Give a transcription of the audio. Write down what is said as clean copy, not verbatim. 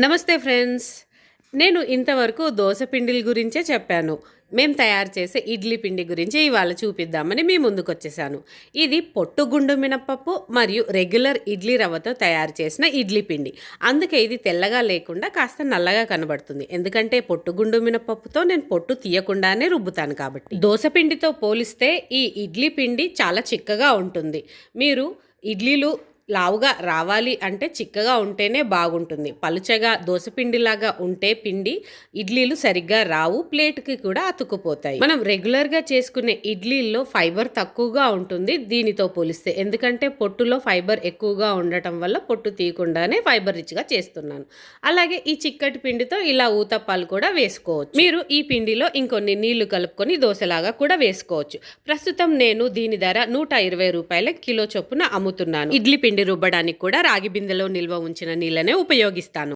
నమస్తే ఫ్రెండ్స్. నేను ఇంతవరకు దోస పిండిల గురించే చెప్పాను. మేము తయారు చేసే ఇడ్లీ పిండి గురించి ఇవాళ చూపిద్దామని మీ ముందుకొచ్చేసాను. ఇది పొట్టుగుండు మినపప్పు మరియు రెగ్యులర్ ఇడ్లీ రవ్వతో తయారు చేసిన ఇడ్లీ పిండి. అందుకే ఇది తెల్లగా లేకుండా కాస్త నల్లగా కనబడుతుంది. ఎందుకంటే పొట్టుగుండు మినపప్పుతో నేను పొట్టు తీయకుండానే రుబ్బుతాను కాబట్టి. దోస పిండితో పోలిస్తే ఈ ఇడ్లీ పిండి చాలా చిక్కగా ఉంటుంది. మీరు ఇడ్లీలు లావుగా రావాలి అంటే చిక్కగా ఉంటేనే బాగుంటుంది. పలుచగా దోసపిండిలాగా ఉంటే పిండి ఇడ్లీలు సరిగ్గా రావు, ప్లేట్కి కూడా అతుక్కుపోతాయి. మనం రెగ్యులర్గా చేసుకునే ఇడ్లీల్లో ఫైబర్ తక్కువగా ఉంటుంది దీనితో పోలిస్తే. ఎందుకంటే పొట్టులో ఫైబర్ ఎక్కువగా ఉండటం వల్ల పొట్టు తీయకుండానే ఫైబర్ రిచ్గా చేస్తున్నాను. అలాగే ఈ చిక్కటి పిండితో ఇలా ఊతప్పాలు కూడా వేసుకోవచ్చు. మీరు ఈ పిండిలో ఇంకొన్ని నీళ్లు కలుపుకొని దోశలాగా కూడా వేసుకోవచ్చు. ప్రస్తుతం నేను దీని ధర 120 రూపాయల కిలో చొప్పున అమ్ముతున్నాను. ఇడ్లీ పిండి రుబ్బడానికి కూడా రాగి బిందెలో నిల్వ ఉంచిన నీళ్ళనే ఉపయోగిస్తాను.